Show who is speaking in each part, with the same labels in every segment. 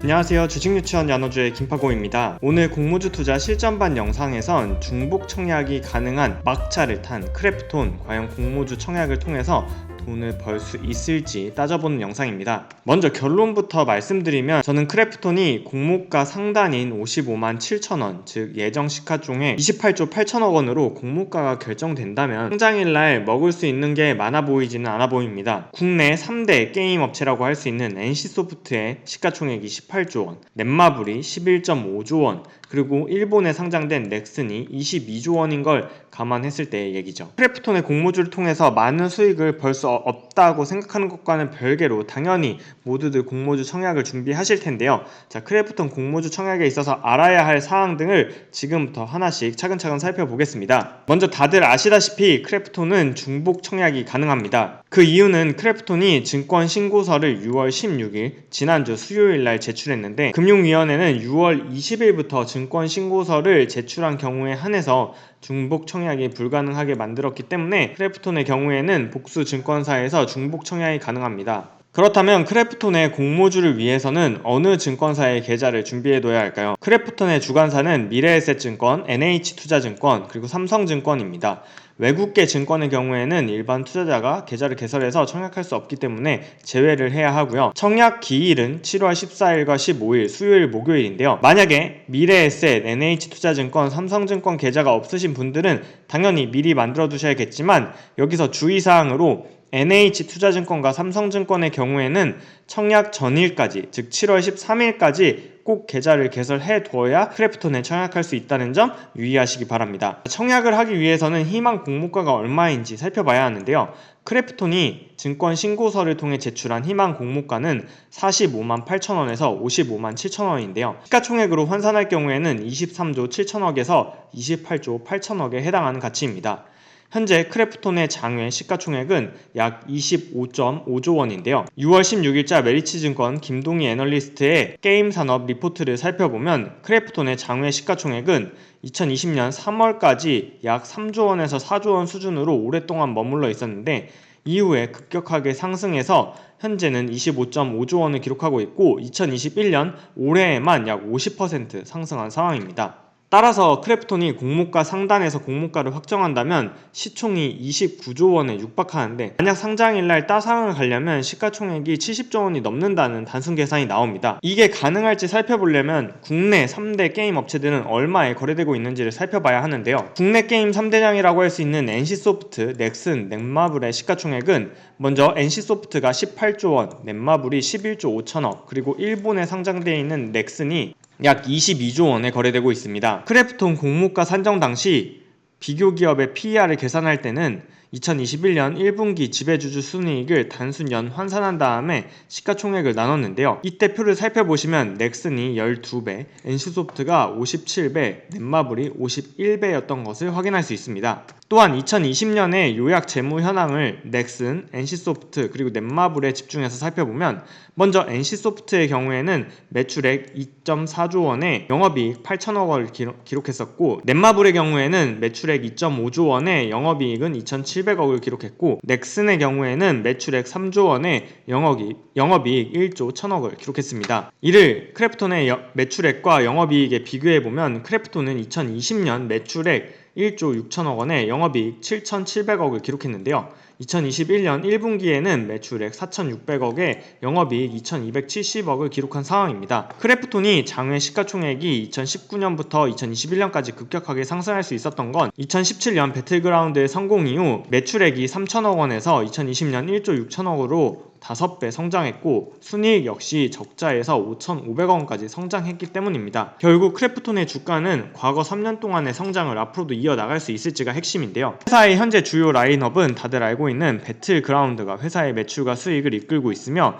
Speaker 1: 안녕하세요. 주식유치원 야노주의 김파고입니다. 오늘 공모주 투자 실전반 영상에선 중복 청약이 가능한 막차를 탄 크래프톤, 과연 공모주 청약을 통해서 돈을 벌 수 있을지 따져보는 영상입니다. 먼저 결론부터 말씀드리면 저는 크래프톤이 공모가 상단인 55만 7천원, 즉 예정 시가총액 28조 8천억 원으로 공모가가 결정된다면 상장일날 먹을 수 있는 게 많아 보이지는 않아 보입니다. 국내 3대 게임 업체라고 할 수 있는 NC소프트의 시가총액 28조 원, 넷마블이 11.5조 원, 그리고 일본에 상장된 넥슨이 22조 원인 걸 감안했을 때의 얘기죠. 크래프톤의 공모주를 통해서 많은 수익을 벌 수 없다고 생각하는 것과는 별개로 당연히 모두들 공모주 청약을 준비하실 텐데요. 자, 크래프톤 공모주 청약에 있어서 알아야 할 사항 등을 지금부터 하나씩 차근차근 살펴보겠습니다. 먼저 다들 아시다시피 크래프톤은 중복 청약이 가능합니다. 그 이유는 크래프톤이 증권 신고서를 6월 16일 지난주 수요일날 제출했는데 금융위원회는 6월 20일부터 증권 신고서를 제출한 경우에 한해서 중복 청약이 불가능하게 만들었기 때문에 크래프톤의 경우에는 복수 증권사에서 중복 청약이 가능합니다. 그렇다면 크래프톤의 공모주를 위해서는 어느 증권사의 계좌를 준비해둬야 할까요? 크래프톤의 주관사는 미래에셋증권, NH투자증권, 그리고 삼성증권입니다. 외국계 증권의 경우에는 일반 투자자가 계좌를 개설해서 청약할 수 없기 때문에 제외를 해야 하고요. 청약 기일은 7월 14일과 15일 수요일 목요일인데요. 만약에 미래에셋, NH투자증권, 삼성증권 계좌가 없으신 분들은 당연히 미리 만들어 두셔야겠지만 여기서 주의사항으로 NH투자증권과 삼성증권의 경우에는 청약 전일까지, 즉 7월 13일까지 꼭 계좌를 개설해 둬야 크래프톤에 청약할 수 있다는 점 유의하시기 바랍니다. 청약을 하기 위해서는 희망 공모가가 얼마인지 살펴봐야 하는데요. 크래프톤이 증권 신고서를 통해 제출한 희망 공모가는 45만 8천원에서 55만 7천원인데요. 시가총액으로 환산할 경우에는 23조 7천억에서 28조 8천억에 해당하는 가치입니다. 현재 크래프톤의 장외 시가총액은 약 25.5조 원인데요. 6월 16일자 메리츠증권 김동희 애널리스트의 게임산업 리포트를 살펴보면 크래프톤의 장외 시가총액은 2020년 3월까지 약 3조 원에서 4조 원 수준으로 오랫동안 머물러 있었는데 이후에 급격하게 상승해서 현재는 25.5조 원을 기록하고 있고 2021년 올해에만 약 50% 상승한 상황입니다. 따라서 크래프톤이 공모가 상단에서 공모가를 확정한다면 시총이 29조 원에 육박하는데 만약 상장일날 따상을 가려면 시가총액이 70조 원이 넘는다는 단순 계산이 나옵니다. 이게 가능할지 살펴보려면 국내 3대 게임 업체들은 얼마에 거래되고 있는지를 살펴봐야 하는데요. 국내 게임 3대장이라고 할 수 있는 NC소프트, 넥슨, 넷마블의 시가총액은 먼저 NC소프트가 18조 원, 넷마블이 11조 5천억, 그리고 일본에 상장되어 있는 넥슨이 약 22조 원에 거래되고 있습니다. 크래프톤 공모가 산정 당시 비교 기업의 PER을 계산할 때는 2021년 1분기 지배주주 순이익을 단순 연 환산한 다음에 시가총액을 나눴는데요. 이때 표를 살펴보시면 넥슨이 12배, NC소프트가 57배, 넷마블이 51배였던 것을 확인할 수 있습니다. 또한 2020년의 요약 재무 현황을 넥슨, NC소프트 그리고 넷마블에 집중해서 살펴보면 먼저 NC소프트의 경우에는 매출액 2.4조 원에 영업이익 8천억 원을 기록했었고 넷마블의 경우에는 매출액 2.5조 원에 영업이익은 2,700억을 기록했고 넥슨의 경우에는 매출액 3조 원에 영업이익 1조 1천억을 기록했습니다. 이를 크래프톤의 매출액과 영업이익에 비교해보면 크래프톤은 2020년 매출액 1조 6천억 원에 영업이익 7,700억을 기록했는데요. 2021년 1분기에는 매출액 4,600억에 영업이익 2,270억을 기록한 상황입니다. 크래프톤이 장외 시가총액이 2019년부터 2021년까지 급격하게 상승할 수 있었던 건 2017년 배틀그라운드의 성공 이후 매출액이 3천억 원에서 2020년 1조 6천억으로 5배 성장했고 순이익 역시 적자에서 5,500억 원까지 성장했기 때문입니다. 결국 크래프톤의 주가는 과거 3년 동안의 성장을 앞으로도 이어나갈 수 있을지가 핵심인데요. 회사의 현재 주요 라인업은 다들 알고 있는 배틀그라운드가 회사의 매출과 수익을 이끌고 있으며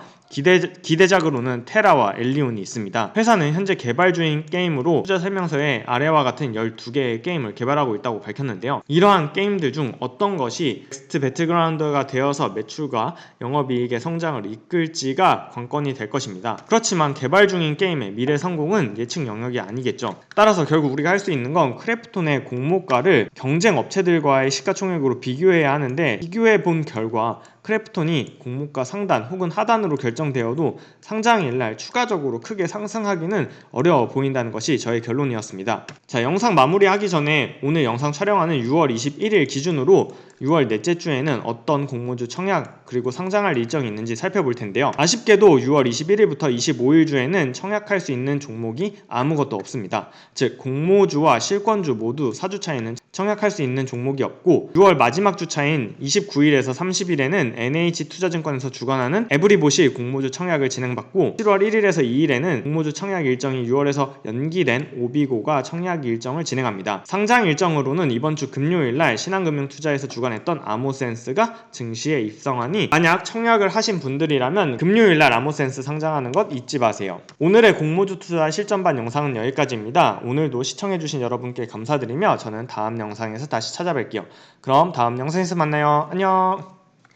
Speaker 1: 기대작으로는 테라와 엘리온이 있습니다. 회사는 현재 개발 중인 게임으로 투자 설명서에 아래와 같은 12개의 게임을 개발하고 있다고 밝혔는데요. 이러한 게임들 중 어떤 것이 넥스트 배틀그라운드가 되어서 매출과 영업이익의 성장을 이끌지가 관건이 될 것입니다. 그렇지만 개발 중인 게임의 미래 성공은 예측 영역이 아니겠죠. 따라서 결국 우리가 할 수 있는 건 크래프톤의 공모가를 경쟁 업체들과의 시가총액으로 비교해야 하는데 비교해 본 결과 크래프톤이 공모가 상단 혹은 하단으로 결정되어도 상장일날 추가적으로 크게 상승하기는 어려워 보인다는 것이 저의 결론이었습니다. 자, 영상 마무리하기 전에 오늘 영상 촬영하는 6월 21일 기준으로 6월 넷째 주에는 어떤 공모주 청약 그리고 상장할 일정이 있는지 살펴볼 텐데요. 아쉽게도 6월 21일부터 25일 주에는 청약할 수 있는 종목이 아무것도 없습니다. 즉 공모주와 실권주 모두 사주차에는 청약할 수 있는 종목이 없고 6월 마지막 주차인 29일에서 30일에는 NH투자증권에서 주관하는 에브리봇이 공모주 청약을 진행받고 7월 1일에서 2일에는 공모주 청약 일정이 6월에서 연기된 오비고가 청약 일정을 진행합니다. 상장 일정으로는 이번 주 금요일날 신한금융투자에서 주관했던 아모센스가 증시에 입성하니 만약 청약을 하신 분들이라면 금요일날 아모센스 상장하는 것 잊지 마세요. 오늘의 공모주 투자 실전반 영상은 여기까지입니다. 오늘도 시청해주신 여러분께 감사드리며 저는 다음 영상에서 다시 찾아뵐게요. 그럼 다음 영상에서 만나요. 안녕.